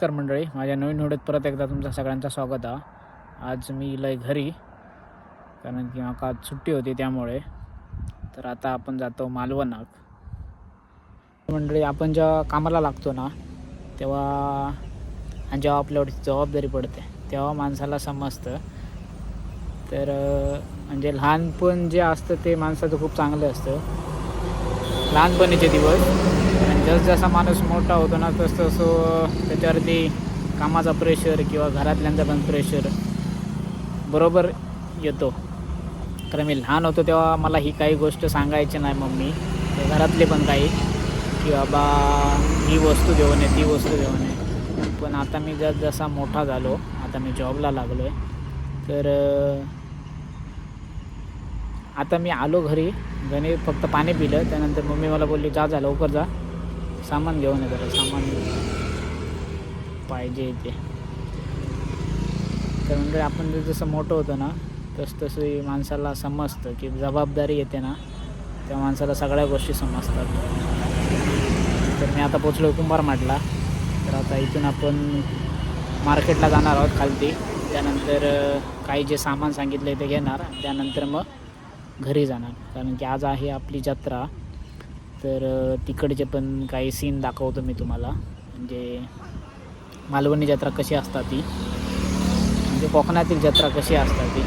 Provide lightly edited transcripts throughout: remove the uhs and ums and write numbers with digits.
नमस्कार मंडळी, माझ्या नवीन व्हिडिओत परत एकदा तुमचं सगळ्यांचं स्वागत आहे. आज मी इलय घरी कारण की माका आज सुट्टी होती त्यामुळे. तर आता आपण जातो मालवणाक. मंडळी, आपण जेव्हा कामाला लागतो ना तेव्हा आणि जेव्हा आपल्यावरती जबाबदारी पडते तेव्हा माणसाला समजतं. तर म्हणजे लहानपण जे असतं ते माणसाचं खूप चांगलं असतं, लहानपणीचे दिवस. आणि जसजसा माणूस मोठा होतो ना तसं त्याच्यावरती कामाचा प्रेशर किंवा घरातल्यांचा पण प्रेशर बरोबर येतो. कारण मी लहान होतो तेव्हा मला ही काही गोष्ट सांगायची नाही मम्मी, घरातले पण काही, की बाबा ही वस्तू घेऊन ये, ती वस्तू घेऊन ये. पण आता मी जसा मोठा झालो, आता मी जॉबला लागलो आहे, तर आता मी आलो घरी. फक्त पाणी पिलं, त्यानंतर मम्मी मला बोलली जा लवकर जा, सामान घेऊन ये, जरा सामान पाहिजे ते. तर म्हणजे आपण जसं मोठं होतं ना तसं माणसाला समजतं की जबाबदारी येते ना, त्या माणसाला सगळ्या गोष्टी समजतात. तर मी आता पोचलो कुंभारमाडला. तर आता इथून आपण मार्केटला जाणार आहोत खालती. त्यानंतर काही जे सामान सांगितले ते घेणार, त्यानंतर मग घरी जाणार. कारण की आज आहे आपली जत्रा. तर तिकडचे पण काही सीन दाखवतो मी तुम्हाला. म्हणजे मालवणी जत्रा कशी असतात ती, म्हणजे कोकणातील जत्रा कशी असतात ती.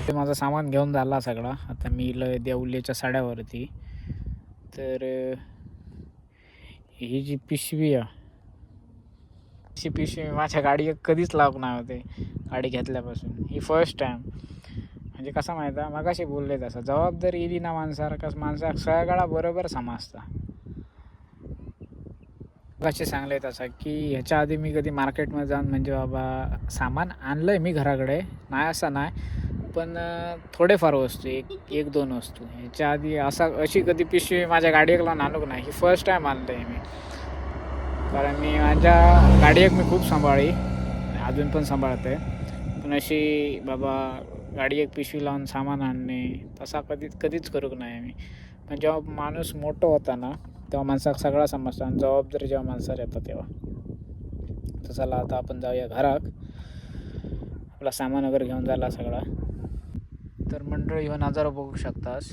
ते माझं सामान घेऊन झाला सगळा. आता मी देवलेच्या साड्यावरती. तर ही जी पिशवी आहे, ही पिशवी माझ्या गाडीत कधीच लावून नाही होते गाडी घेतल्यापासून. ही फर्स्ट टाईम. म्हणजे कसं माहीत आहे, मगाशी बोलले तसं जबाबदारी येली ना माणसाला सगळा बरोबर समजता. कसे सांगले तसं की ह्याच्या आधी मी कधी मार्केटमध्ये जाऊन म्हणजे बाबा सामान आणलं आहे मी घराकडे, नाही असं नाही, पण थोडेफार वस्तू, एक दोन वस्तू. ह्याच्या आधी अशी कधी पिशवी माझ्या गाडीला आणू नाही. ही फर्स्ट टाईम आणलं आहे मी. कारण मी माझ्या गाडी मी खूप सांभाळी, अजून पण सांभाळते, पण अशी बाबा गाडी एक पिशवी लावून सामान आणणे तसा कधीच करू नाही मी. पण जेव्हा माणूस मोठं होता ना तेव्हा माणसाला सगळा समजतं, आणि जबाबदारी जेव्हा माणसाला येतात तेव्हा. तर चला आता आपण जाऊया घरात. आपला सामान वगैरे घेऊन झाला सगळा. तर मंडळी, ह्यो नजारा बघू शकतास.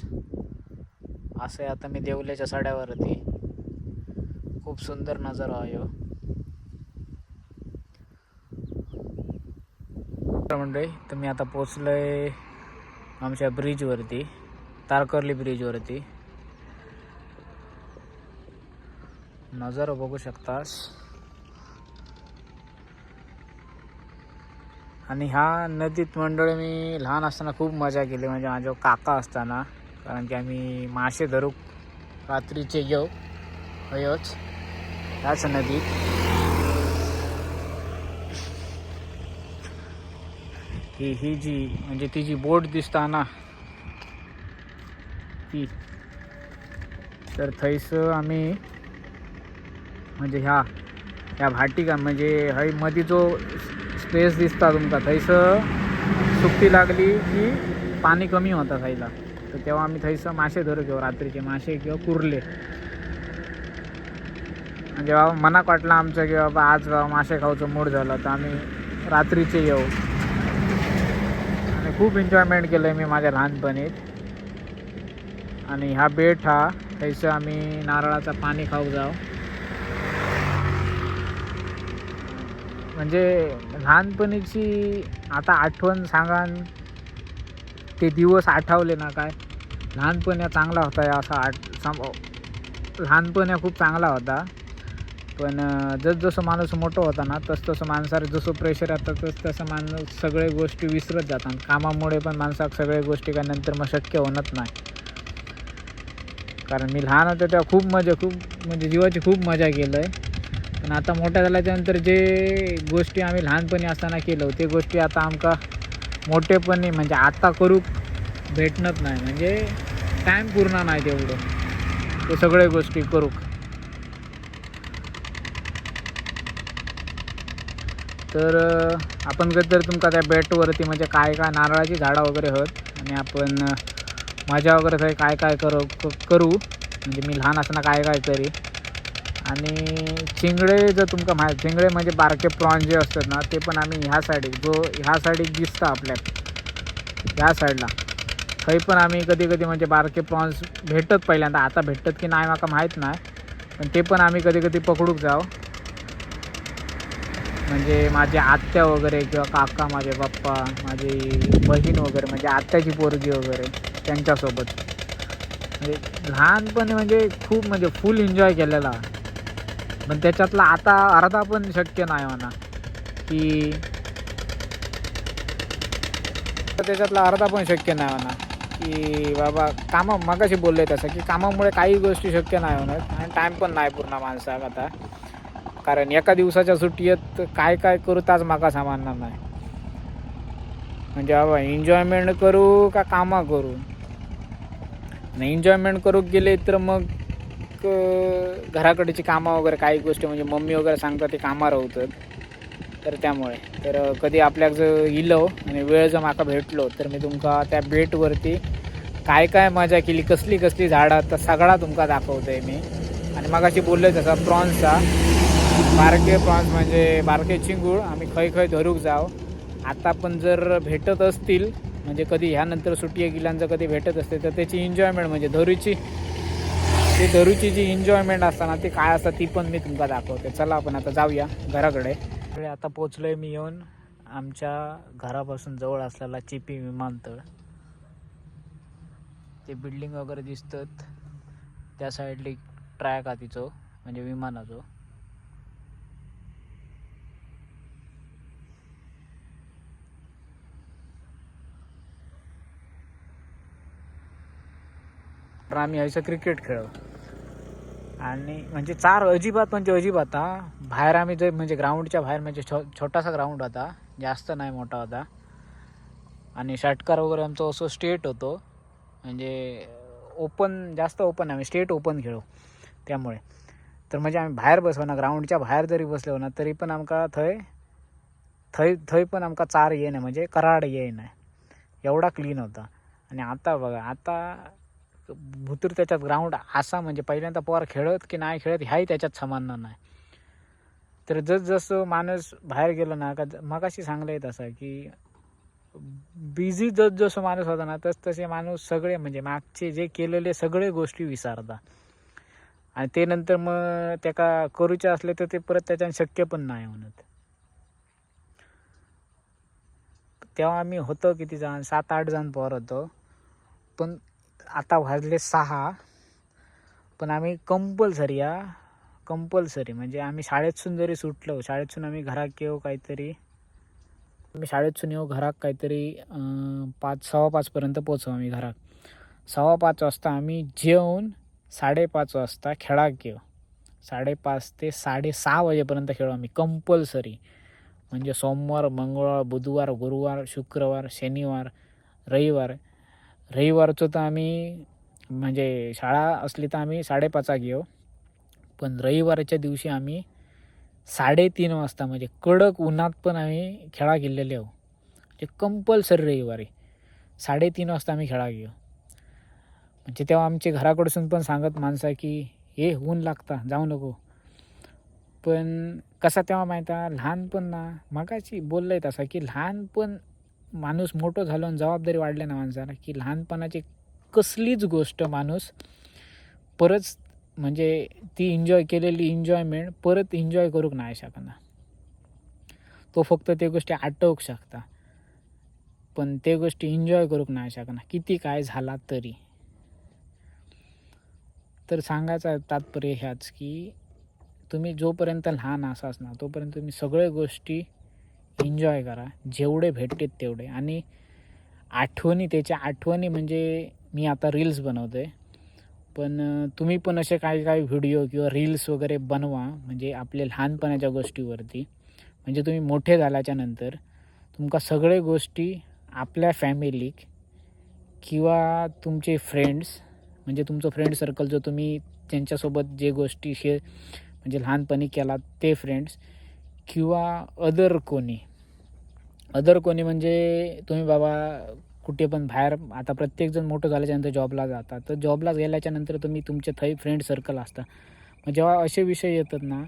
असं आहे आता मी देवल्याच्या साड्यावरती. खूप सुंदर नजारा आहे ह्यो. मंडळी, तर मी आता पोचलोय आमच्या ब्रिजवरती, तारकर्ली ब्रिजवरती. नजारा बघू शकतास. आणि ह्या नदीत मंडळी मी लहान असताना खूप मजा केली. म्हणजे माझ्या काका असताना, कारण की आम्ही मासे धरू रात्रीचे हयोच ह्याच नदीत. ही जी म्हणजे ती जी बोट दिसता ना ती, तर थैस आम्ही म्हणजे ह्या भाटिका म्हणजे हय मध्ये जो स्पेस दिसता तुमका, थैस सुट्टी लागली की पाणी कमी होता खायला. तर तेव्हा आम्ही थैस मासे धरू घेऊ, रात्रीचे मासे किंवा कुर्ले. म्हणजे बाबा मनाक वाटलं आमचं की बाबा आज मासे खाऊचं मूड झालं तर आम्ही रात्रीचे येऊ. आणि खूप एन्जॉयमेंट केलं आहे मी माझ्या लहानपणीत. आणि हा बेट थैसं आम्ही नारळाचं पाणी खाऊ जाऊ. म्हणजे लहानपणीची आता आठवण सांगान, ते दिवस आठवले ना काय लहानपण चांगला होता. असा लहानपण खूप चांगला होता. पण जसं माणूस मोठं होता ना तसं माणसाला जसं प्रेशर येतं तसं माणूस सगळे गोष्टी विसरत जातात. कामामुळे पण माणसाला सगळ्या गोष्टी काय नंतर मग शक्य होत नाही. कारण मी लहान होतो तेव्हा खूप म्हणजे जीवाची खूप मजा केलं आहे. पण आता मोठ्या झाल्याच्यानंतर जे गोष्टी आम्ही लहानपणी असताना केलो ते गोष्टी आता आमका मोठेपणी म्हणजे आता करूक भेटणत नाही. म्हणजे टाईम पूर्ण नाही तेवढं ते सगळ्या गोष्टी करूक. तर आपण जर तुमका त्या बेटवरती म्हणजे काय नारळाची झाडं वगैरे आहेत, आणि आपण मजा वगैरे काय करू म्हणजे मी लहान असताना काय करी आणि चिंगडे जर तुमका माहीत, चिंगडे म्हणजे बारके प्रॉन्स जे असतात ना ते पण आम्ही ह्या साईडीक ह्या साईडीक दिसता आपल्याक ह्या साईडला थंय पण आम्ही कधी कधी म्हणजे बारके प्रॉन्स भेटत पहिल्यांदा, आता भेटतात की नाही माका माहीत नाही, पण ते पण आम्ही कधी कधी पकडूक जाऊ. म्हणजे माझे आत्या वगैरे किंवा काका, माझे पप्पा, माझी बहीण वगैरे म्हणजे आत्याची पोरगी वगैरे त्यांच्यासोबत म्हणजे लहानपणी म्हणजे खूप म्हणजे फुल एन्जॉय केलेला. पण त्याच्यातला आता अर्धा पण शक्य नाही म्हणा की त्याच्यातला अर्धा पण शक्य नाही म्हणा की बाबा कामा मगाशी बोलले तसं की कामामुळे काही गोष्टी शक्य नाही होणार आणि टाईम पण नाही पूर्ण माणसाक आता. कारण एका दिवसाच्या सुट्टीत काय काय करू ताच माका सामानणार नाही. म्हणजे बाबा एन्जॉयमेंट करू का कामा करू. आणि एन्जॉयमेंट करूक गेले तर मग घराकडची कामं वगैरे काही गोष्टी म्हणजे मम्मी वगैरे सांगतात ते कामावर होतात. तर त्यामुळे तर कधी आपल्याक जर इलो आणि वेळ जर माका भेटलो तर मी तुमका त्या बेटवरती काय काय मजा केली, कसली कसली झाडं तर सगळा तुमका दाखवतोय मी. आणि मगाशी बोलले तसं प्रॉन्सचा बारके प्रॉन्स म्हणजे बारके चिंगूळ आम्ही खय खय धरूक जाऊ. आता पण जर भेटत असतील म्हणजे कधी ह्यानंतर सुट्टी गेल्यानंतर कधी भेटत असते तर त्याची एन्जॉयमेंट म्हणजे धरूची जी एन्जॉयमेंट असताना ती काय असतं ती पण मी तुमका दाखवते. चला आपण आता जाऊया घराकडे. आता पोचलोय मी येऊन आमच्या घरापासून जवळ असलेला चिपी विमानतळ. ते बिल्डिंग वगैरे दिसतात त्या साईडला ट्रॅक हा तिचो म्हणजे विमानाचो. तर आम्ही यायचं क्रिकेट खेळ आणि म्हणजे चार अजिबात म्हणजे अजिबात बाहेर आम्ही जे म्हणजे ग्राउंडच्या बाहेर म्हणजे छोटासा ग्राउंड होता, जास्त नाही मोठा होता. आणि षटकार वगैरे आमचं असं स्टेट होतो म्हणजे ओपन जास्त ओपन नाही, आम्ही स्टेट ओपन खेळू त्यामुळे. तर म्हणजे आम्ही बाहेर बसलो ना ग्राउंडच्या बाहेर जरी बसलो ना तरी पण आमका थंय पण आमका चार ये नाही म्हणजे कराड ये नाही एवढा क्लीन होता. आणि आता बघा आता भुतूर त्याच्यात ग्राउंड असा म्हणजे पहिल्यांदा पोर खेळत की नाही खेळत ह्याही त्याच्यात समानणार नाही. तर जसं माणूस बाहेर गेलो ना का मगाशी सांगलं येत असं की बिझी जसं माणूस होता ना तसे माणूस सगळे म्हणजे मागचे जे केलेले सगळे गोष्टी विसरता. आणि ते नंतर मग त्याका करूचे असले तर ते परत त्याच्यानं शक्य पण नाही म्हणत. तेव्हा आम्ही होतो किती जण 7-8 जण पोर होतो. पण आता वाजले 6 पण आम्ही कंपल्सरी म्हणजे आम्ही शाळेतून जरी सुटलो शाळेतून आम्ही घरात येऊ काहीतरी शाळेतून येऊ घरात काहीतरी 5-5:15 पोचू आम्ही घरात. 5:15 वाजता आम्ही जेवून 5:30 वाजता खेळाक येऊ. 5:30 ते 6:30 वाजेपर्यंत खेळू आम्ही कंपल्सरी. म्हणजे सोमवार, मंगळवार, बुधवार, गुरुवार, शुक्रवार, शनिवार, रविवारचं तर आम्ही म्हणजे शाळा असली तर आम्ही 5:30 घेऊ. पण रविवारच्या दिवशी आम्ही 3:30 वाजता म्हणजे कडक उन्हात पण आम्ही खेळा गेलेले आहो. म्हणजे कंपल्सरी रविवारी 3:30 वाजता आम्ही खेळा घेऊ. म्हणजे तेव्हा आमचे घराकडसून पण सांगत माणसं की हे ऊन लागता जाऊ नको. पण कसा तेव्हा माहीत आहे लहानपण ना मगाशी बोललं आहे तसा की लहानपण माणूस मोठं झालो आणि जबाबदारी वाढल्या ना माणसाला की लहानपणाची कसलीच गोष्ट माणूस परत म्हणजे ती एन्जॉय केलेली एन्जॉयमेंट परत एन्जॉय करूक नाही शकणार. तो फक्त ते गोष्टी आठवू शकता पण ते गोष्टी एन्जॉय करूक नाही शकणार किती काय झाला तरी. तर सांगायचं तात्पर्य ह्याच की तुम्ही जोपर्यंत लहान असाच ना तोपर्यंत तुम्ही सगळ्या गोष्टी एन्जॉय करा जेवढे भेटतात तेवढे. आणि त्याच्या आठवणी म्हणजे मी आता रील्स बनवतो आहे पण तुम्ही पण असे काही व्हिडिओ किंवा रील्स वगैरे बनवा म्हणजे आपल्या लहानपणाच्या गोष्टीवरती. म्हणजे तुम्ही मोठे झाल्याच्या नंतर तुमका सगळे गोष्टी आपल्या फॅमिलीक किंवा तुमचे फ्रेंड्स म्हणजे तुमचं फ्रेंड सर्कल जो तुम्ही त्यांच्यासोबत जे गोष्टी म्हणजे लहानपणी केला ते फ्रेंड्स किंवा अदर कोणी म्हणजे तुम्ही बाबा कुठे पण बाहेर आता प्रत्येकजण मोठं झाल्याच्यानंतर जॉबला जातात तर जॉबला गेल्याच्यानंतर तुम्ही तुमचे थंय फ्रेंड सर्कल असता. मग जेव्हा असे विषय येतात ना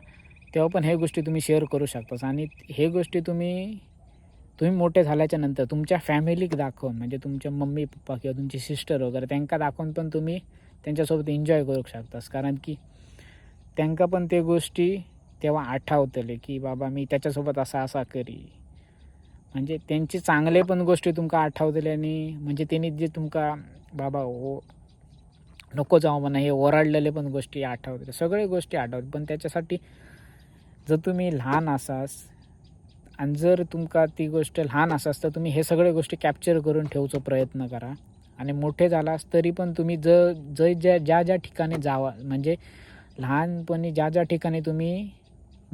तेव्हा पण हे गोष्टी तुम्ही शेअर करू शकता. आणि हे गोष्टी तुम्ही मोठे झाल्याच्या नंतर तुमच्या फॅमिलीक दाखवून, म्हणजे तुमच्या मम्मी पप्पा किंवा तुमची सिस्टर वगैरे त्यांना दाखवून पण तुम्ही त्यांच्यासोबत एन्जॉय करू शकतास. कारण की त्यांना पण ते गोष्टी तेव्हा आठवतले की बाबा मी त्याच्यासोबत असा करी. म्हणजे त्यांची चांगले पण गोष्टी तुमका आठवतले आणि म्हणजे त्यांनी जे तुमका बाबा नको जाऊ म्हणा हे ओरडलेले पण गोष्टी आठवते, सगळे गोष्टी आठवतात. पण त्याच्यासाठी जर तुम्ही लहान असास आणि जर तुमका ती गोष्ट लहान असास तर तुम्ही हे सगळे गोष्टी कॅप्चर करून ठेवचा प्रयत्न करा. आणि मोठे झालास तरी पण तुम्ही ज्या ठिकाणी जावा, म्हणजे लहानपणी ज्या ठिकाणी तुम्ही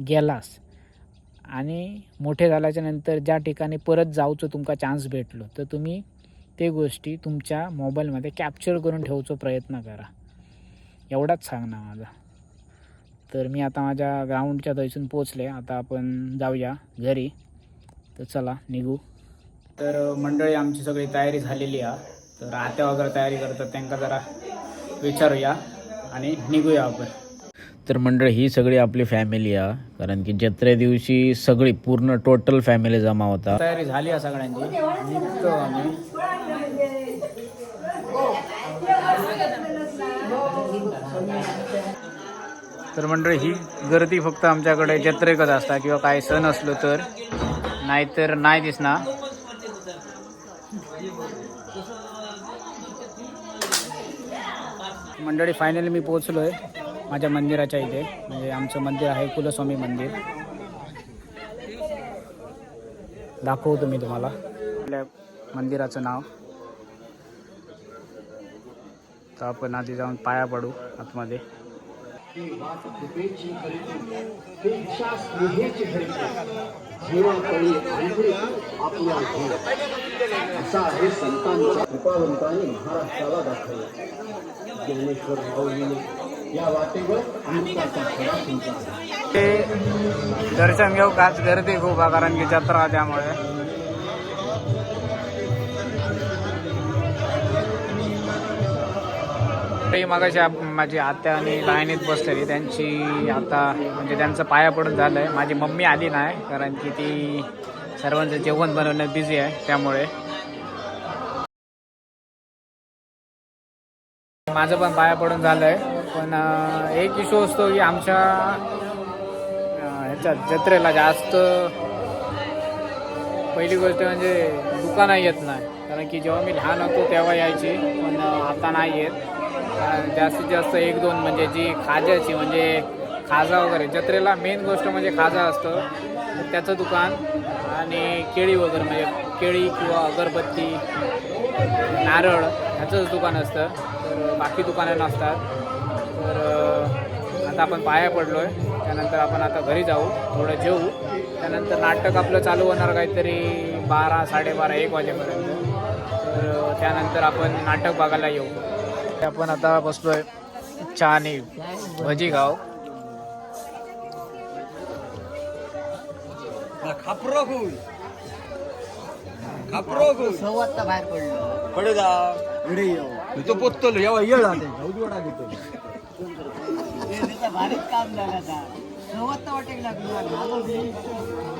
गेलास आणि मोठे झाल्याच्या नंतर ज्या ठिकाणी परत जाऊचं तुमका चान्स भेटलो तर तुम्ही ते गोष्टी तुमच्या मोबाईलमध्ये कॅप्चर करून ठेवचा प्रयत्न करा. एवढाच सांगणं माझा. तर मी आता माझ्या ग्राउंडच्या थंयसून पोचले. आता आपण जाऊया घरी. तर चला निघू. तर मंडळी आमची सगळी तयारी झालेली आहे. तर आत्या वगैरे तयारी करतात, त्यांना जरा विचारूया आणि निघूया आपण. तर मंडळी ही सगळी आपली फॅमिली आहे, कारण की जत्रे दिवशी सगळी पूर्ण टोटल फॅमिली जमा होता. तयारी झाली आहे सगळ्यांची. निघतो आम्ही. तर मंडळी ही गर्दी फक्त आमच्याकडे जत्रेकच असता किंवा काही सण असलो तर, नाहीतर नाही दिसणार. मंडळी फायनली मी पोहोचलो आहे माझ्या मंदिराच्या इथे. म्हणजे आमचं मंदिर आहे कुलस्वामी मंदिर. दाखवतो मी तुम्हाला आपल्या मंदिराचं नाव. तर आपण आधी जाऊन पाया पडू आतमध्ये. असा आहे संतांचा कृपावंतांनी महाराष्ट्राला दाखवला. ज्ञानेश्वर माऊलीने या वाटेवर अमृताचा खरा चिंता. ते दर्शन घेऊ काच गर्दी खूप आहे, कारण की जत्रा त्यामुळे. मगाशी माझी आत्या आणि लाईनीत बसलेली, त्यांची आता म्हणजे त्यांचं पाया पडून झालं आहे. माझी मम्मी आली नाही, कारण की ती सर्वांचं जेवण बनवण्यात बिझी आहे. त्यामुळे माझं पण पाया पडून झालं आहे. पण एक इश्यू असतो की आमच्या ह्याच्यात जत्रेला जास्त पहिली गोष्ट म्हणजे दुकानं येत नाही. कारण की जेव्हा मी लहान होतो तेव्हा यायची, पण आता नाही येत. जास्तीत जास्त एक दोन म्हणजे जी खाज्याची म्हणजे खाजा वगैरे, जत्रेला मेन गोष्ट म्हणजे खाजा असतं तर त्याचं दुकान, आणि केळी वगैरे म्हणजे केळी किंवा अगरबत्ती नारळ ह्याचंच दुकान असतं. तर बाकी दुकानं नसतात. तर आता आपण पाया पडलो आहे. त्यानंतर आपण आता घरी जाऊ, थोडं जेवू. त्यानंतर नाटक आपलं चालू होणार काहीतरी 12, 12:30, 1 वाजेपर्यंत. तर त्यानंतर आपण नाटक बघायला येऊ. आपण आता बसलोय चहा आणि भजी गाव. सव्वाता बाहेर पडलं पडे जा इकडे येऊ तो पोचतो येवा येळ उजवडा घेतो. भारीच काम झालं आता. सव्वाता वाटेल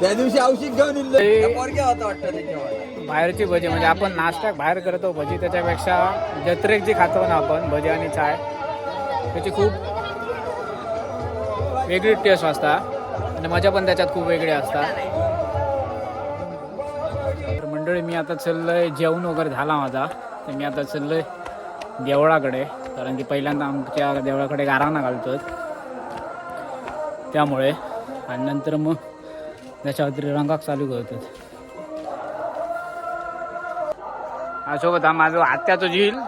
त्या दिवशी औषध घेऊन होता वाटतं. बाहेरची भजी म्हणजे आपण नाश्ता बाहेर करतो भजी, त्याच्यापेक्षा जत्रेक जी खातो ना आपण भजी आणि चाय, त्याची खूप वेगळी टेस्ट असता आणि मजा पण त्याच्यात खूप वेगळी असतात. तर मंडळी मी आता चाललोय, जेवण वगैरे झाला माझा, तर मी आता चाललोय देवळाकडे. कारण की पहिल्यांदा आमच्या देवळाकडे गाराणा घालतो त्यामुळे, आणि नंतर मग त्याच्यावरती रंगाक चालू करतात. सोबत हा माझं आत्याचं झील.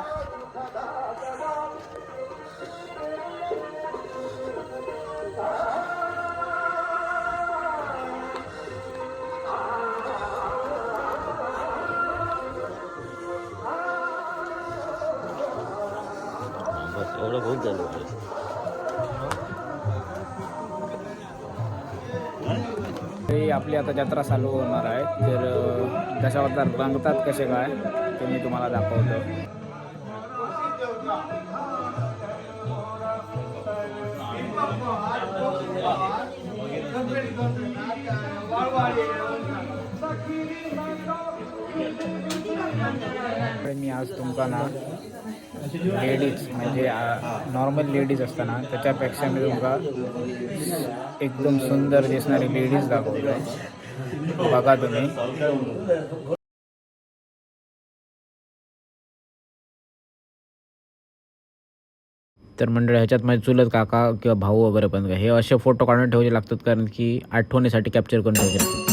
एवढं बहुत झालं. आपली आता जत्रा चालू होणार आहे. तर त्याच्याबद्दल रंगतात कसे काय ते मी तुम्हाला दाखवतो. मी आज तुमका ना लेडीज म्हणजे नॉर्मल लेडीज असताना त्याच्यापेक्षा मी तुमका एकदम सुंदर दिसणारी लेडीज दाखवतो. बघा तुम्ही. तर मंडळी ह्याच्यात माझे चुलत काका किंवा भाऊ वगैरे पण हे असे फोटो काढून ठेवायचे लागतात कारण की आठवणीसाठी कॅप्चर करून ठेवायचे लागतात.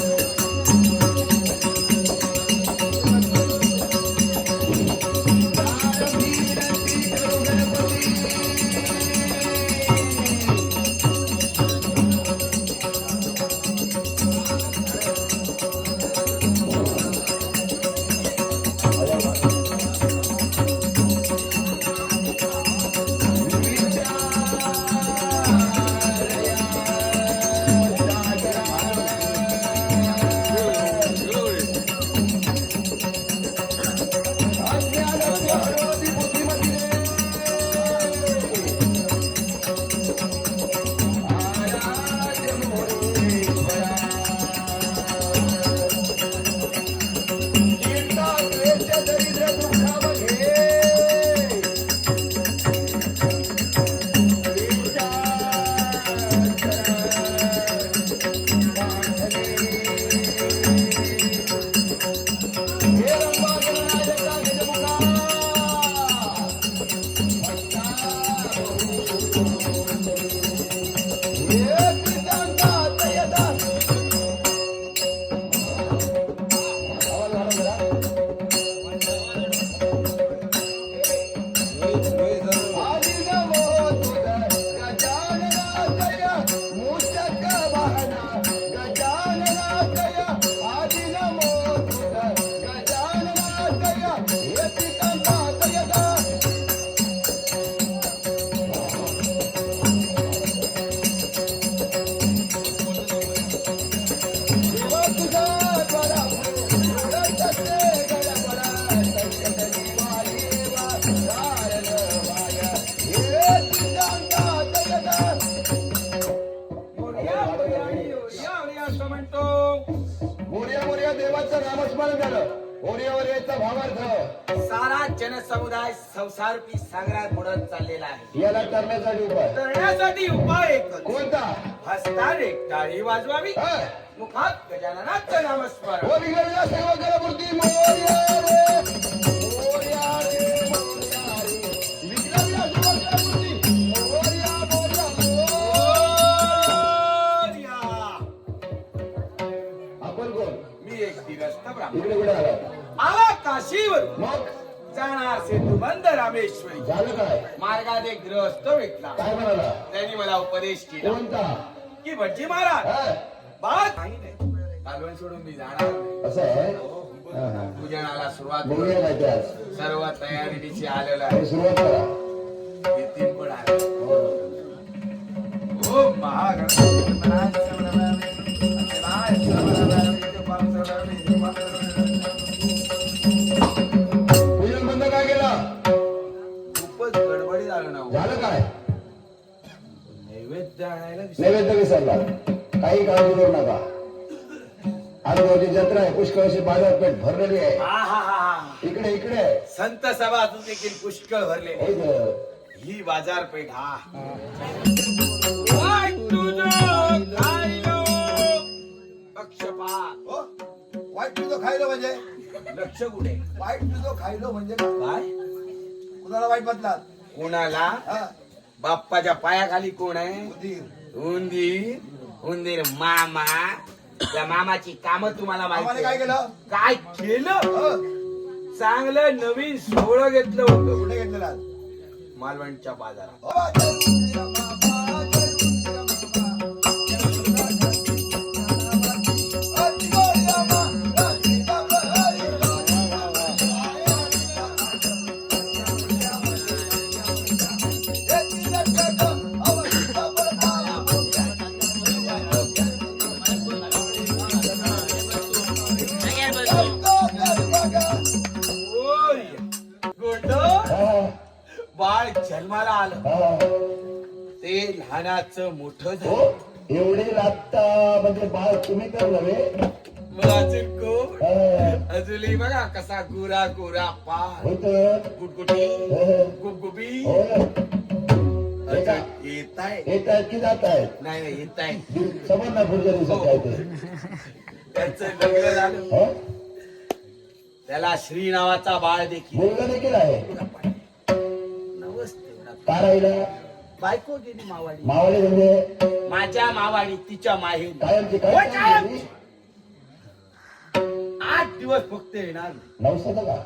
सारा जनसमुदाय संसारूपी सागरात बुडत चाललेला आहे. याला करण्यासाठी उपाय एकच. कोणता? हस्ताने टाळी वाजवावी, मुखात गजाननाचं नामस्मरण. हो बिघडला सेवकाला मूर्ती मोरया रे, मोरया रे, मोरया रे. बिघडला सेवकाला मूर्ती मोरया, मोरया, मोरया. आपण कोण? मी एक दिग्रस्त ब्राह्मण. इकडे कुठे आला? आला काशीवर, मग जाणार सेतुबंद रामेश्वरी. झालं काय? मार्गात एक गृहस्थ भेटला. काय म्हणाला? त्यांनी मला उपदेश केला कोणता? की भटजी महाराज हा? बात काही नाही, कालवण सोडून मी जाणार नाही. असं आहे? हा, हा. पूजनाला सुरुवात बघूया काय ते आज. सर्व तयारीनिशी आलेलं आहे. तर सुरुवात करा. नितीन पण आले. हो. ओ महागणपती पूजन बंद काय केला? खूपच गडबडी झालं ना. झालं काय? नैवेद्य आणायला नैवेद्य विसरला. काही काळजी करू नका. आजूबाजूची जत्रा आहे, पुष्कळशी बाजारपेठ भरलेली आहे. इकडे इकडे संत सभा अजून देखील पुष्कळ भरले. होय गं. ही बाजारपेठ हा वाईट तुझं खायलो पक्षपात. हो? वाईट तुझं खायलो म्हणजे? लक्ष कुठे? वाईट तुझं खायलो म्हणजे काय? काय कुणाला वाईट म्हटलात? कोणाला? हा? बाप्पाच्या पायाखाली कोण आहे? उदीर. उंदीर. उंदीर मामा. त्या मामाची कामं तुम्हाला आम्हाला माहिती काय आहे? केलं? काय केलं? हो. चांगलं नवीन सोहळं घेतलं होतं कुठे घेतलेला? मालवणच्या बाजारात. हो. ओय, गोंड बाळ जन्माला आलं. हा. ते लहानाचं मोठं हो. झालं. एवढे लागता म्हणजे बाळ तुम्ही तर नव्हे मग अजून कोण हा. अजूनही बघा कसा गोरा गोरा पाय होतं. गुटगुटी हा. गुबगुबी होय. एका- येत आहे येत आहेत की जात आहेत नाही नाही येत आहे समज ना पुढच्या दिवसात काय ते त्याचं लग्न झालं हा? त्याला श्री नावाचा बाळ देखील मुलगा देखील आहे नवस तेवढा. का राहिला बायको गेली मावाडी मावळे म्हणजे माझ्या मावाडी तिच्या माहेरी कायमची होय, काय कायमची. 8 दिवस फक्त येणार नाही. नवसाचा का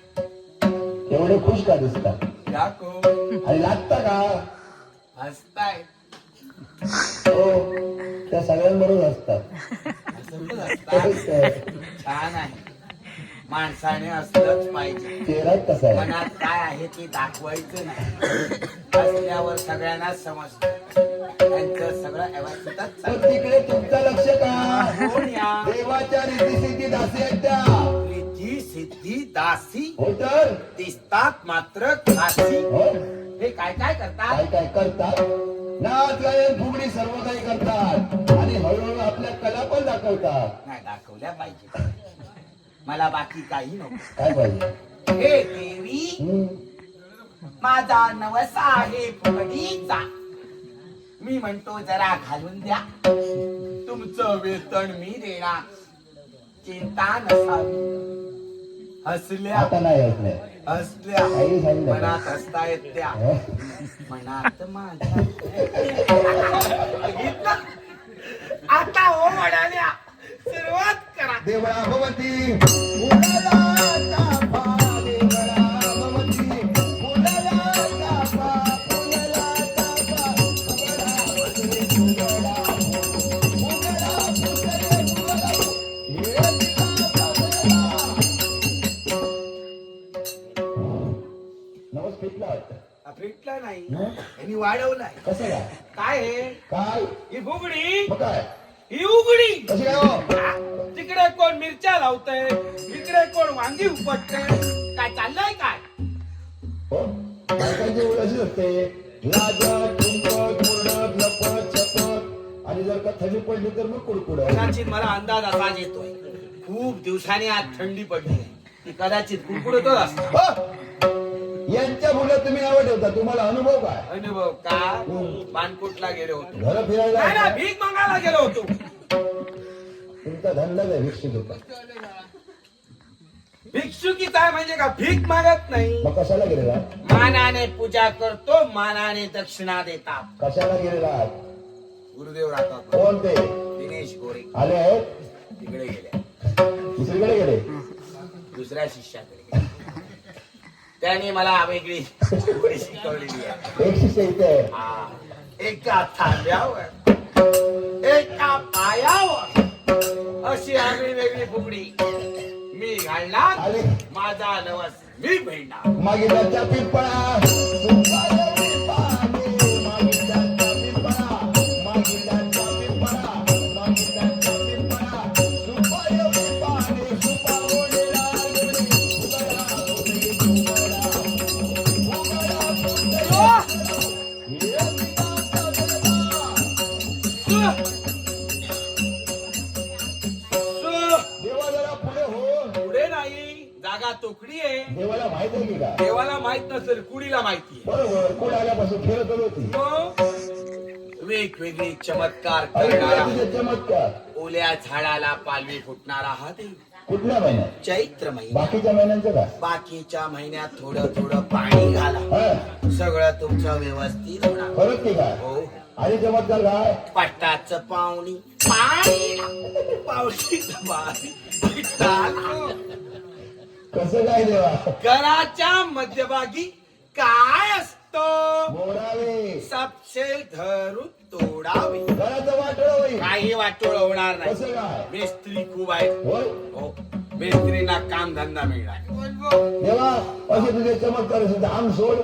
एवढे खुश का दिसता या को आणि लागता का हसताय हो त्या सगळ्यांबरोबर असतात हसतच हसताय. छान आहे माणसाने असलंच पाहिजे चेहरा कसा आहे मनात काय आहे ते दाखवायचं नाही असल्यावर सगळ्यांना समजतं त्यांचं सगळं व्यवस्थितच पण चालतं. तिकडे तुमचं लक्ष का कोण या देवाच्या रीतीसिद्धी दासी आहेत त्या प्रीती सिद्धी दासी हो तर दिसतात मात्र खासी हो हे काय काय करतात काय काय करतात नाच गायन फुगडी सर्व काही करतात आणि हळूहळू आपल्या कला पण दाखवतात नाही दाखवल्या पाहिजे मला बाकी काही नको काय पाहिजे हे देवी हम्म. माझा नवसा आहे फुगडीचा मी म्हणतो जरा घालून द्या तुमचं वेतन मी देणार चिंता नसावी हसल्या आता नाही होत नाही हसल्या काही सांगितलं. मनात हसता येत त्या हो. मनात माझ्या बघितलं? आता हो म्हणाल्या सुरुवात करा देवळा भवती मुलाला तापा, देवळा भवती मुलाला तापा, मुलाला तापा, मुलाला मुलाला, मुलाला मुलाला, हे दिला बाबा. नवस फिटला वाटतं. फिटला नाही हं? यांनी वाढवलाय कसं काय काय आहे काय ही फुगडी मग काय ही उघडी कशी काय हो तिकडे कोण मिरच्या लावतय इकडे कोण वांगी उपटतय काय चाललंय काय हो बायकांची ओळख अशीच असते लाजत तुंबत मुरडत लपत छपत आणि जर का थंडी पडली तर मग कुडकुड कदाचित मला अंदाज असाच येतोय खूप दिवसांनी आज थंडी पडली आहे ती कदाचित कुडकुडतच असणार यांच्या मुलं तुम्ही नावं ठेवता तुम्हाला अनुभव काय अनुभव का बानकोटला गेलो होतो घर नाही फिरायला ना भीक मागायला गेलो होतो तुमचा धंदाच आहे भिक्षुक होता भिक्षुकीचा आहे म्हणजे का भीक मागत नाही मग कशाला गेलेला मानाने पूजा करतो मानाने दक्षिणा देतात कशाला गेलेला आहात? गुरुदेव राहतात कोण ते दिनेश गोरे आले आहेत तिकडे गेले दुसरीकडे गेले दुसऱ्या शिष्याकडे गेले त्याने मला वेगळी गोडी शिकवलेली आहे एक शिष्य इथे आहे हा. एका थांब्यावर एका पायावर अशी आम्ही वेगळी फुगडी मी घालणार आले माझा नवस मी भेटणार मागितल्याच्या पिंपळा सुपारी पाने, मागितल्याच्या पिंपळा, मागितल्याच्या पिंपळा, मागितल्याच्या पिंपळा, सुपारी पाने, सुपावणे लागले, उगळा, उगळा, उगळा, उगळा. हे पिता देवा जरा पुढे हो पुढे नाही जागा तोकडी आहे देवाला माहित आहे की का देवाला माहित नसेल कुडीला माहिती बरोबर कुठे आल्यापासून फिरत होती मग वेगवेगळे चमत्कार अरे करणारा तुझे चमत्कार ओल्या झाडाला पालवी फुटणारा हा देव कुठल्या महिन्यात चैत्र महिना बाकीच्या महिन्यांचं का बाकीच्या महिन्यात थोडं थोडं पाणी घाला हा सगळं तुमचं व्यवस्थित होणार खरंच की काय हो आणि चमत्कार काय पटाचं पाहुणी पाणी पावशीचं पाणी पिठाचं. कसं काय देवा घराच्या मध्यभागी काय असतो मोडावे सबसे धरून तोडावे घराचं वाटोळ होईल काही वाटोळ होणार नाही कसं काय मिस्त्री खूप आहेत होय हो मिस्त्रींना काम धंदा मिळणार देवा असे तुझे चमत्कार असेल तर आम सोड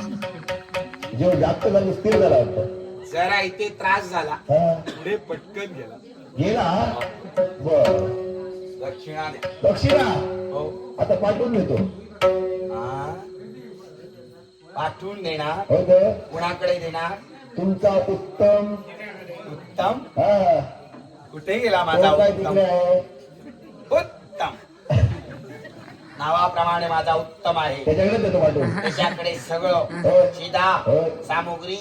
जेव्हा जास्त झाली स्थिर झाला वाटतं जरा इथे त्रास झाला हा पुढे पटकन गेला गेला बर दक्षिणा द्या. दक्षिणा हो. आता पाठवून देतो. हा. पाठवून देणार. हो तर कुणाकडे देणार? तुमचा उत्तम. उत्तम. हा कुठे गेला माझा तो काय उत्तम? तिकडे आहे उत्तम. नावाप्रमाणे माझा उत्तम आहे. त्याच्याकडे देतो पाठवून. त्याच्याकडे सगळं शिदा सामुग्री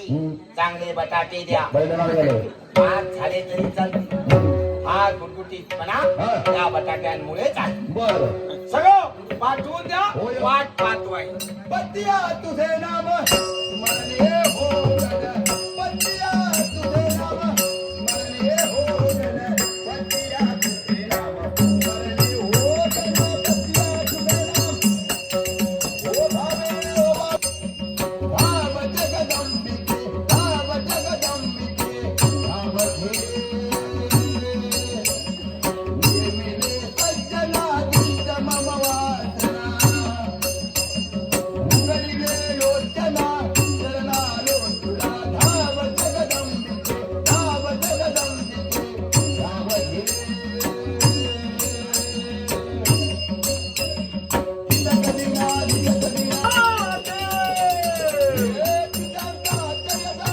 चांगले बटाटे द्या. पहिलं नाव झालं. भात झाले तरी चालते. हा गुटगुटीतपणा त्या बटाट्यांमुळे चालते. बर सगळं पाठवून द्या. होय. वाट पाहतोय. पतिया तुझे नाम स्मरणे हो गण. पतिया तुझे नाम स्मरणे हो गण. पतिया तुझे नाम स्मरणे हो गण. पतिया तुझे नाम ओ भावे ओ भाव जगदंबिके. भाव जगदंबिके. भाव घे नेमिले सज्जना दिष्ट मम वासना. मुरलीने लोचना शरणालो तुला. धाव जगदंबिके. धाव जगदंबिके. धाव घे तिलकदिना तिलकदिना पितांचा जयदा.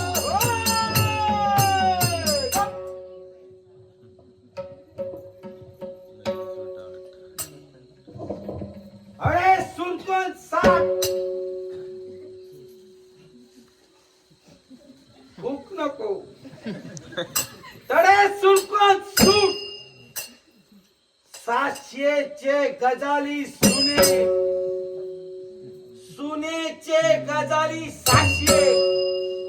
अरे सुलकन साठ. भूक नको. तडे सुलकन सूट. 700चे गजाली सुने. सुनेचे गजाली 700.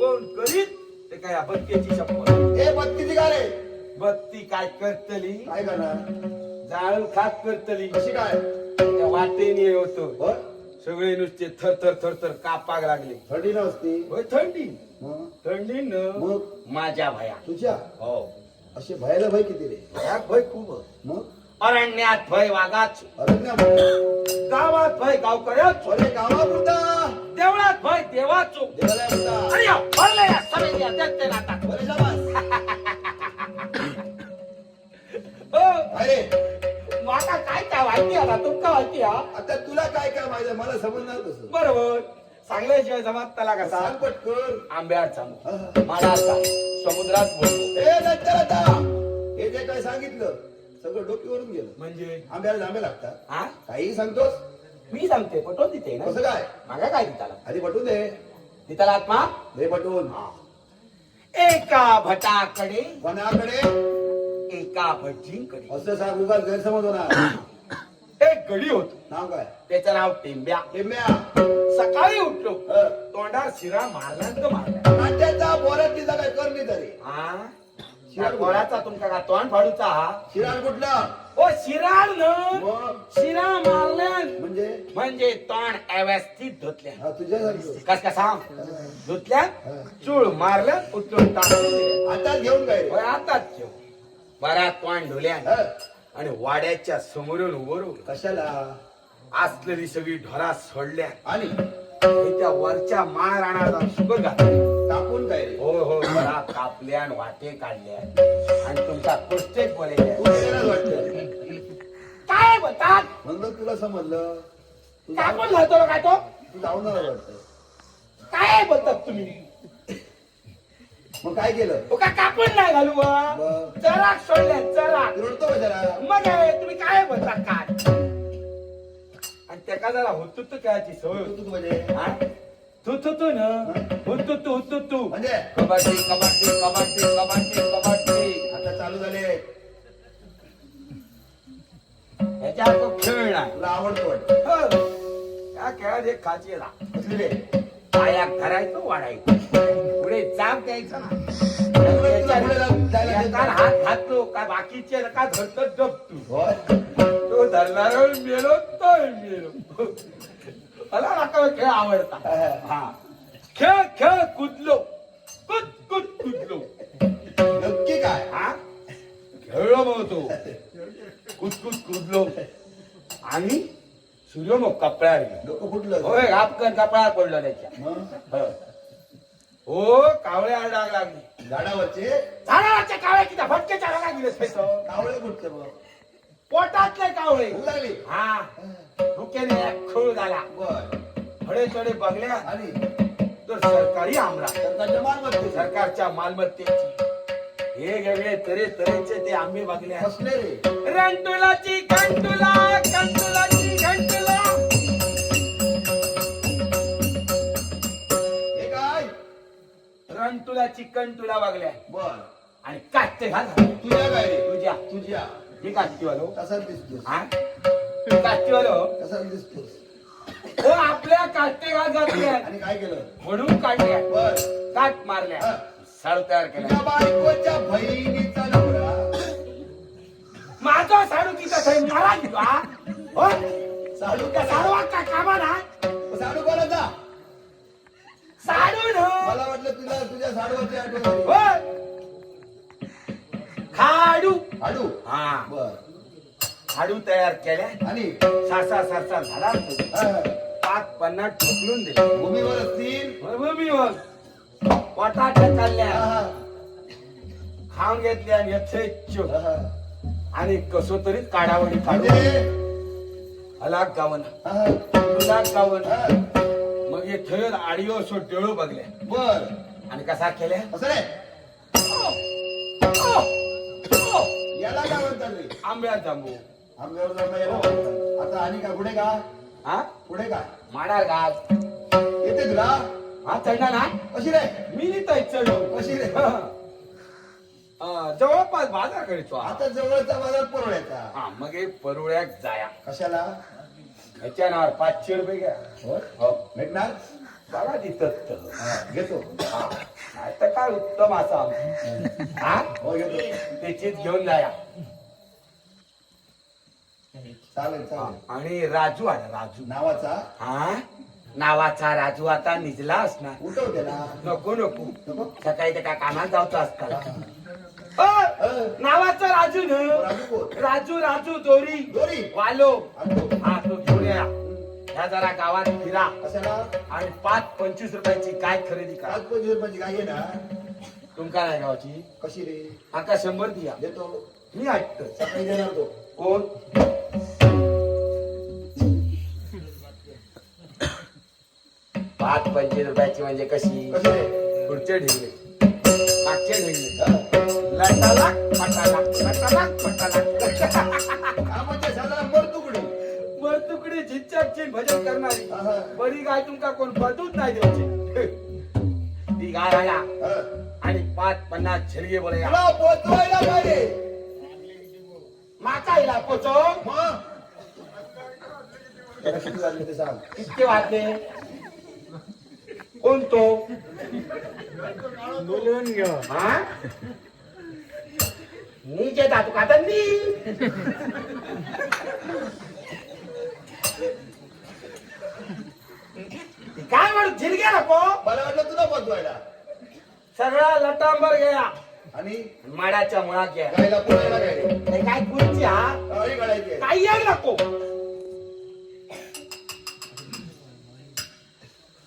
कोण करीत ते काय बत्तीची शपथ. हे बत्तीची का रे? बत्ती काय करतली? काय करणार? जाळून खात करतली. कशी काय? त्या वाटेने होतो. होय सगळे नुसते थर थर थर थर कापाग लागले. थंडी नसती. होय थंडी. मग थंडी न मग माझ्या भया. तुझ्या हो. असे भयाला भय किती रे? भया भय खूप. मग अरण्यात भय वाघाच. अरण्या गावात भय गावकऱ्याच. अरे गावापुरता. देवळात भय देवाचो. देवालयापुरता. अरे या, भरले या सगळे या त्यांचे नातात. अरे शाबास. हो. अरे माका काय काय माहिती आता तुमका माहिती हा. आता तुला काय काय माहिती मला समजणार कसं? बरोबर. सांगल्याशिवाय जमात त्याला कसा. सांग पटकन. आंब्यात सांगू. हा. माडात सांगू. समुद्रात बोलू. ए नंतर आता हे जे काय सांगितलं सगळं डोक्यावरून गेलं. म्हणजे आंब्याला जांभे लागतात. हा काही सांगतोस मी सांगते पटवून देते ना. कसं काय? मागा काय दिताला. आधी पटवून दे. दिताला आत्मा. दे पटवून. एका भटाकडे कोणाकडे? एका भटजींकडे असं सांग उगाच गैरसमज होणार. एक गडी होत. नाव काय? त्याचं नाव टेंब्या. टेम्या. सकाळी उठलो. हं. तोंडावर शिरा मारला तर मारला. नाट्याचा बोरात तिचा काय कर नाही तरी. हा शिरा कोळाचा तुमका का तोंड फाडूचा हा. शिराळ कुठला? ओ शिराळ न मग शिरा मारल्यान म्हणजे म्हणजे तोंड व्यवस्थित धुतल्या. हा तुझ्यासारखं. कस का सांग. धुतल्यान चूळ मारल्यान उचलून टाकलं. आता घेऊन काय रे? होय, आताच ठेव. बऱ्यात तोंड धुल्यान हं. आणि वाड्याच्या समोरून उभं कशाला? असलेली सगळी ढोरा सोडल्या. आणि त्या वरच्या माळ राणाचा शुगर घातला. टाकून काय रे? हो हो बरा कापल्या आणि वाटे काढल्या आणि तुमचा कुस्तेच बोलायच्या. तू गेलेलाच वाटतं. काय बोलतात. म्हणलं तुला समजलं. तू कापून घालतो काय तो. तू जाऊन वाटतं. काय बोलतात तुम्ही. मग काय केलं? हो का कापून नाही घालू मग? चराक सोडल्या चराक. तू रडतो कशाला? मग हे तुम्ही काय बोलतात काय. आणि त्याका जरा हुतुतू खेळायची सवय होती. तू म्हणजे हा? तू न हुतुतू म्हणजे कबड्डी कबड्डी कबड्डी कबड्डी कबड्डी. आता चालू झाले. ह्याच्यावर तो खेळ नाही. तुला आवडतो वाटतं. हो. त्या खेळात एक खाची रा. कसली रे? पाया करायचं वाढायचं पुढे जाग द्यायचं ना. तुला पुढे जायला देत एकाला नाही. हात घातलो का बाकीचे का धरत डबतो. होय. तो धरणाऱ्यावर मेलो तो मेलो. मला नका खेळ आवडता. हा खेळ खेळ कुदलो कुद कुद कुदलो. नक्की काय? हा खेळलो मग तो कुद कुद कुदलो आणि सूर्य मग कपड्यावर गेलो. डोकं फुटलं. होय आपकन कपड्यावर पडलो त्याच्या. मग हो कावळे आडाग लागली. झाडावरचे झाडावरच्या कावळे किती फटके चालायला गेले. कावळे कुठले मग? पोटातले कावळे भूक लागली हा भुकेने खूळ झाला बर थोडे थोडे बघल्या आणि तर सरकारी आमरा सरकारच्या मालमत्ते सरकारच्या मालमत्तेची हे वेगळे तरे तऱ्हेचे ते आंबे बघले कसले रे रंटुलाची घंटुला कंटुलाची घंटुला हे काय रंटुलाची कंटुला बघल्या बर आणि काटते घाल तुझ्या काय रे तुझ्या तुझ्या मी काटतीवालो कसा दिसतोस हा काटतीवालो कसा दिसतोस हो आपल्या काटते घाल घातल्या आणि काय केलं म्हणून काढल्या बर काट मारल्या हा. साडू तयार तुझ्या केला बायकोच्या बहिणीचा नवरा माझा साडू किती आहे मला किती हा हो साडू त्या साडू का कामा ना साडू कोणाचा साडू न मला वाटलं तुला तुझ्या साडूची आठवण आली. हो खाडू हाडू हा बर खाडू तयार केल्या आणि सारसा सारसा झाला हा, 5-50 ठोकलून दिले भूमीवर असतील भूमीवर पोटा ढकलल्या हा, हा, खाऊन घेतल्या आणि यथेच्छ हा, हा. आणि कसो तरी काढावडी काढू म्हणजे हलाक गावन हा, हा, तुलाक गावन हा. मग हे थंय आडिओ सो टेळो बघल्या बर आणि कसा केल्या असं रे याला काय म्हणतात रे आंब्या जांबू आंब्यावर जांभळं याला म्हणतात. आता आणि काय पुढे का हा पुढे काय माडा घाल येते तुला हा चढला ना कशी रे मी नाही चढलो कशी रे जवळपास बाजारकडे तो आता जवळचा बाजार परवड्याचा हा मग हे परुळ्याक जाया कशाला ह्याच्या नावावर 500 रुपये घ्या हो हो भेटणार बघा तिथं हा, घेतो हा आता काय उत्तम असा हा हो घेतो त्याचीच घेऊन जाया चालेल हा, चालेल आणि राजू आला राजू नावाचा हा नावाचा राजू आता निजला असणार उठव त्याला नको नको नको सकाळी ते काय कामात जावतो असताना नावाचा राजू न राजू कोण राजू राजू दोरी दोरी वालो आणतो हा तो घेऊन या ह्या जरा गावात फिरा कशाला आणि 5-25 रुपयाची काय खरेदी करा 5-5 रुपयाची काय आहे ना तुमका नाही गावाची कशी रे आका 100 दिया देतो मी ऐकतो सकाळी देणार तो कोण 5-25 रुपयाची म्हणजे कशी कशी रे पुढचे ढेंगे मागचे ढेंगे लटालाक पटालाक लटालाक पटालाक हा म्हणजे साधारण मरतुकडी वर तुकडे झिच्चाकची भजन करणारी हा. बरी गाय तुमका कोण बदूच नाही द्यायची ती गाय आला हा. आणि 5-50 झेलगे बोलया तुला पोचवायला काय रे माका इला पोचो मग त्याला किती वाजले ते सांग किती वाजले कोण तो बोलवून घ्या हा नीचे धातू खाता नी ती काय म्हणू झिलगे नको मला वाटलं तुला पोचवायला सगळा लटांबर गेला आणि माडाच्या मुळात घ्या गायला पुरायला काय रे ते काय खुर्ची हा काळी काढायची आहे. काही यायला नको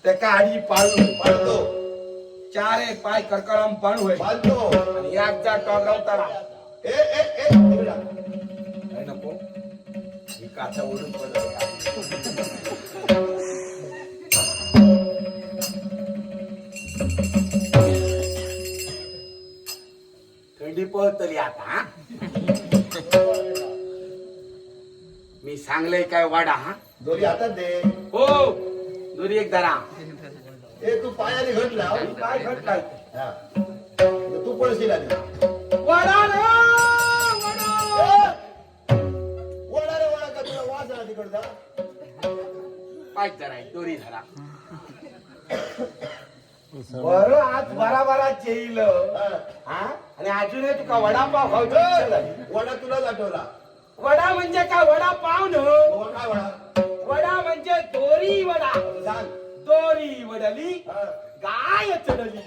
ते काडी पाळू पाळतो 4 पाय करकळम पण होय पाळतो आणि एकदा टॉग रावताला ए ए ए तिकडे जा. काय नको ही काचा ओढून पडत थंडी पळतली आता हा? मी सांगलंय काय वाडा हा दोरी हातात दे हो दुरी एक धरा ए तू पायाने घट लाव काय घडलाय हा. तर तू पळशील आधी वाडा रे वाडा वडा रे वडा का तुला वाज आला तिकडचा पाय धरा दोरी धरा बरं आज बरा येईल हा. हा आणि अजूनही तुका वडापाव खाऊची इच्छा झाली. वडा तुलाच आठवला वडा म्हणजे काय वडापाव न बाबा काय वडा वडा म्हणजे दोरी वडा सांग दोरी वडली हा. गाय चढली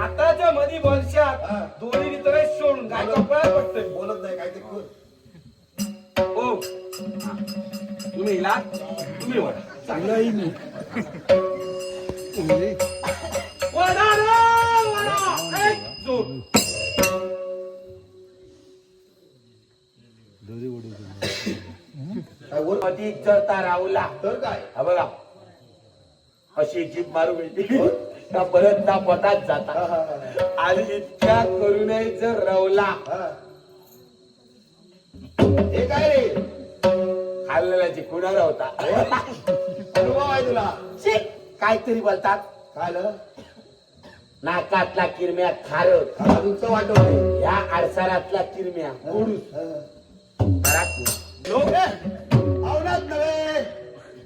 आताच्या मधी वर्षात हा. दोरी तर सोडून गाय कपडा पडत बोलत नाही काय ते खूप हो तुम्ही हिला तुम्ही वडा चांगलंही नाही वडा रे वडा एक जोर अशी चढता राहुला तर काय हा बघा अशी जीप मारू मिळते का परत ना पतात जाता आणि इतक्या करूनही जर रवला हा. हे काय रे खाल्लेल्याची कुणाला होता अनुभव आहे तुला शी, काहीतरी बोलतात काय झालं? नाकातला किरम्या खारट अजूनच वाटवते या आडसारातल्या किरम्या कुडूस अवनाच नव्हे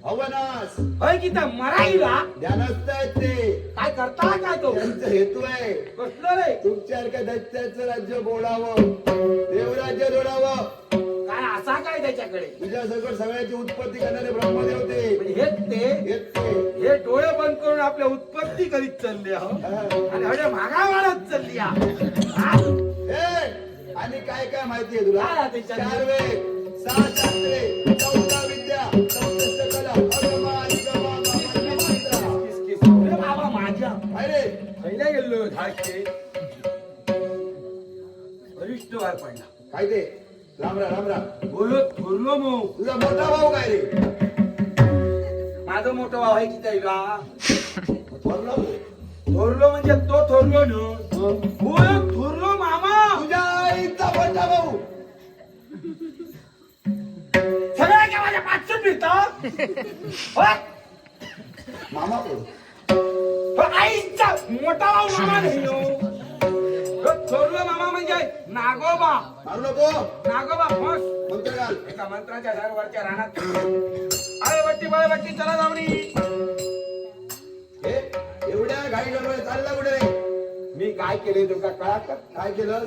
अवनास होय की त्या मराईला ध्यानस्थ आहेत ते काय करता काय तो त्यांचा हेतू आहे कसलं रे तुमच्यासारख्या दैत्याचं राज्य बोलावं देवराज्य जोडावं काय असा काय त्याच्याकडे तुझ्या सकट सगळ्याची उत्पत्ती करणारे ब्रह्मदेव ते म्हणजे हेच ते हेच ते. हे डोळे बंद करून आपल्या उत्पत्ती करीत चालले हो आणि हडे मागा वाढत चालली हा. हा? हे, आणि काय काय माहिती आहे तुला काय आहे त्याच्यात? 4 वेद 6 शास्त्रे 14 विद्या 64 कला अगमा निगमा मंत्र किस किस. अरे बाबा माझ्या काय रे पहिल्या गेलो धाडके वरिष्ठ वार पडला काय ते रामरा बोलत थोरलो मग तुझा मोठा भाऊ काय रे माझं मोठं भाव आहे की त्याला थोरला भाऊ. थोरलो म्हणजे तो थोरलो न बोलत थोरलो मामा तुझ्या आईचा मोठा भाऊ सगळ्या काय माझ्या पाचशे फिरतात मामा कोण आईचा मोठा भाऊ मामा नाही हो. थोरलो मामा म्हणजे नागोबा मारू नको नागोबा फस कोणतं घाल एका मंत्राच्या झाडावरच्या रानात अरे बट्टी चला जावणी हे एवढ्या घाई गडबड चालला कुठे रे मी काय केले तुमका कळात काय केलं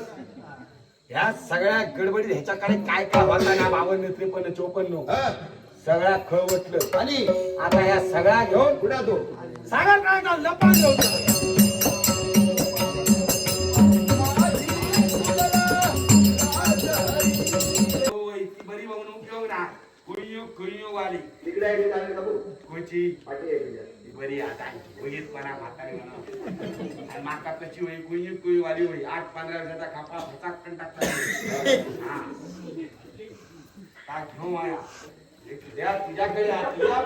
ह्या सगळ्या गडबडीत ह्याच्याकडे काय काय होता ना 52 53 54 सगळ्या खळवटलं आणि आता ह्या सगळ्या घेऊन कुठे तो सागर काय का लपा घेऊन बरी बघून उपयोग ना कुयू वाली तिकडे आहे का रे बाबू कोची पाठी आहे तुझ्या. बरी आता होईत म्हणा म्हातारी म्हणा आणि माका कशी होई कुयू वाली होई 8-15 वर्षाचा खापा फटाकन टाकता हा काय घेऊ माया एक द्या तुझ्याकडे तुझ्या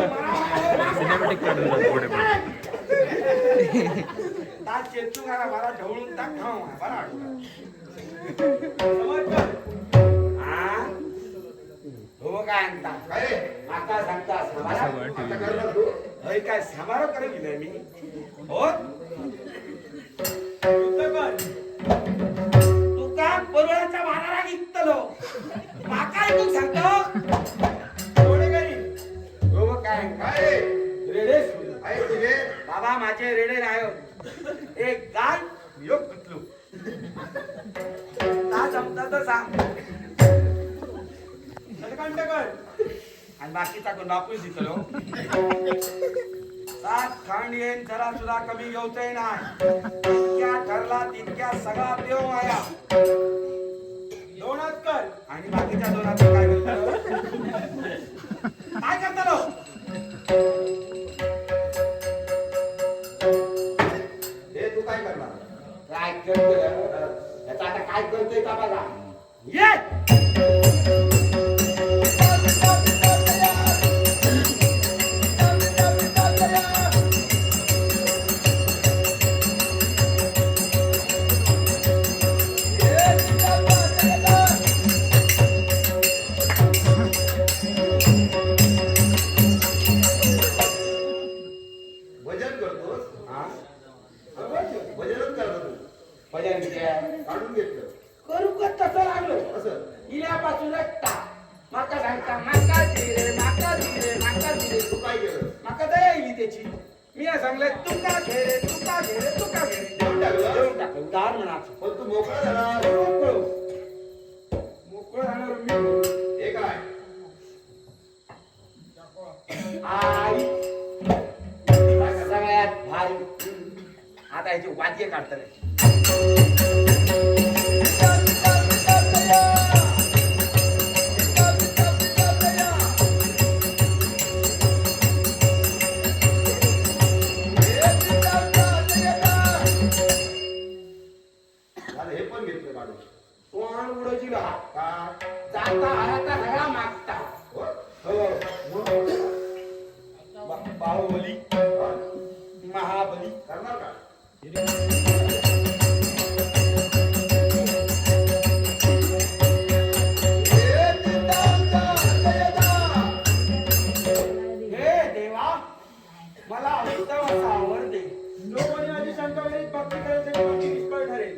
सिनेमॅटिक काढून पुढे चेतू करा मला ढवळून टाक खाऊ बरा हो काय आणता काय रे माका सांगता आता करणार तू हय काय समारोह करेल गेलाय मी हो युद्ध कर तुका परवळाच्या भागाला निघतलो माका ऐकून सांगतो थोडे घरी हो काय काय रे रेडेस आहे तुझे बाबा माझे रेडे रायो एक गाल योग गुतलो ता जमता तर सांग कंट कर आणि बाकीचा कोण वापरून दिसलो 7 खंड येईन जरा सुद्धा कमी घेऊचंय नाही तितक्या ठरला तितक्या सगळा देव माया 2च कर आणि बाकीच्या 2 काय करतो काय करतो हे तू काय करणार काय करतोय याचा आता काय करतोय का बघा ये भजन करतोस हा भजनच करतो तू भजन किती काढून घेतलं करू का तसं लागलो असं इल्यापासून रट्टा माका सांगता माका धीरे तू काय केलं माका दया येईल त्याची मी सांगले तुका घे रे देऊन टाकलं? देऊन टाकलं उदाहरण म्हणाचं पण तू मोकळा झाला मोकळं झालं मी हे काय आई सगळ्यात भारी आता याचे वाद्य काढतात काढू तो आण उडायची ना का जाता हराता सगळा मागता. बाहुबली महाबली करणार का हे देवा मला उत्तम असा आवडते. जो कोणी माझी शंका करीत भक्ती करेल त्याची भक्ती निष्फळ ठरेल.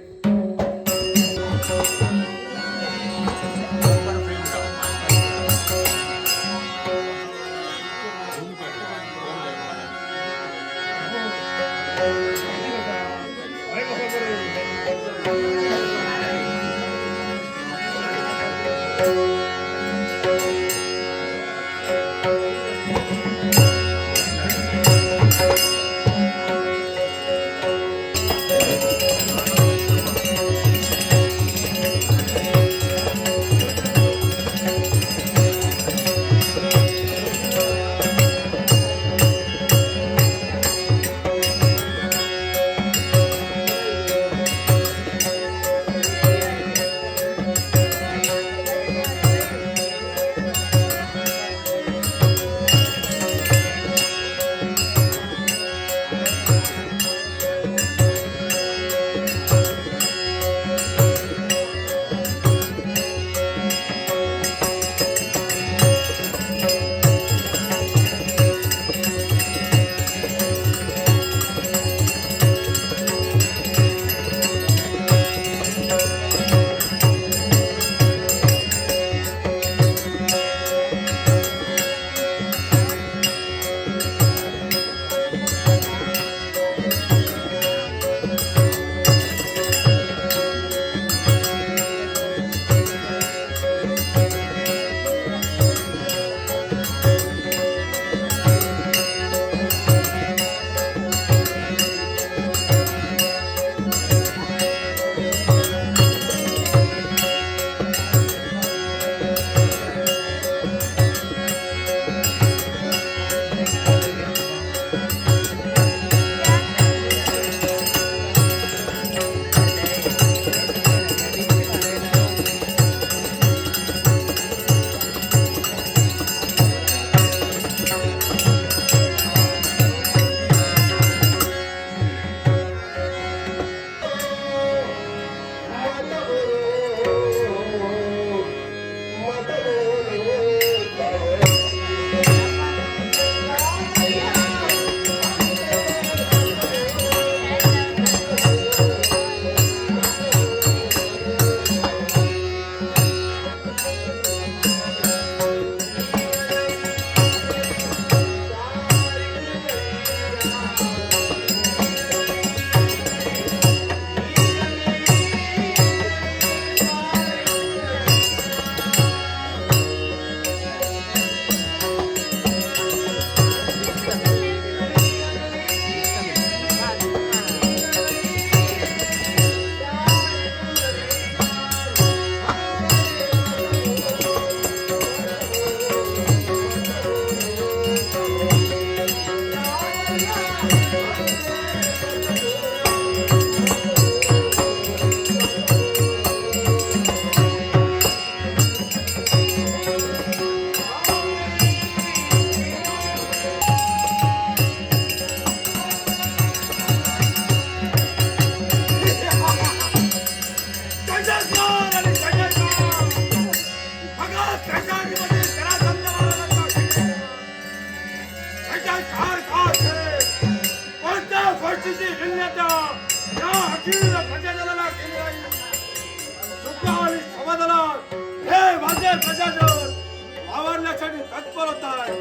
वावरण्यासाठी तत्पर होत आहे.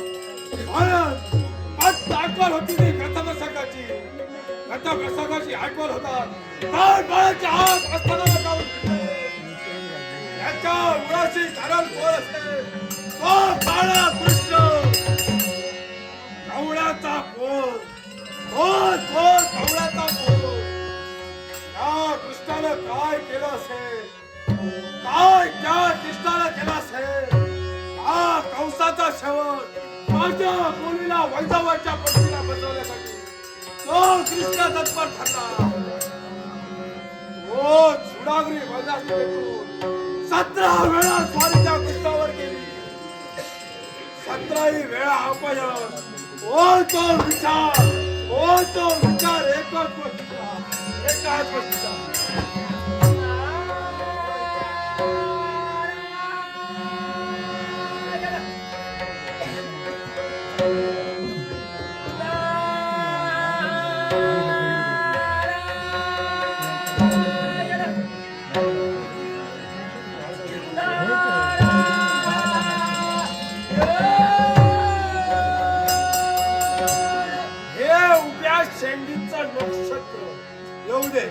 आठवण होती ती कथाप्रसंगाची. कथाप्रसंगाची आठवण होतात तर बाळाच्या हात असताना जाऊन याच्या मुळाशी कारण कोण असते तो काळा कृष्ण कवळ्याचा पोर. कवळ्याचा पोर. या कृष्णानं काय केलं असेल, काय त्या कृष्णाला केलं असेल. हा कंसाचा शेवट माझ्या मुलीला वैजाबाईच्या पत्नीला बसवण्यासाठी तो कृष्ण तत्पर ठरला. तो सुडागरी वैजा मालिकेतून 17 वेळा स्वारीच्या कुस्तावर गेली, 17ही वेळा अपयश. ओ तो विचार, ओ तो विचार, एकच गोष्टीचा, एकाच गोष्टीचा. हे उभ्या शेंडीचं नक्षत्र येऊ दे.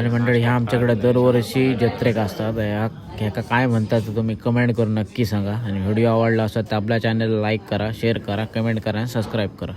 आणि मंडळी ह्या आमच्याकडे दरवर्षी जत्रेक असतात. ह्याका काय म्हणतात तर तुम्ही कमेंट करून नक्की सांगा. आणि व्हिडिओ आवडला असेल तर आपल्या चॅनलला लाईक करा, शेअर करा, कमेंट करा आणि सबस्क्राईब करा.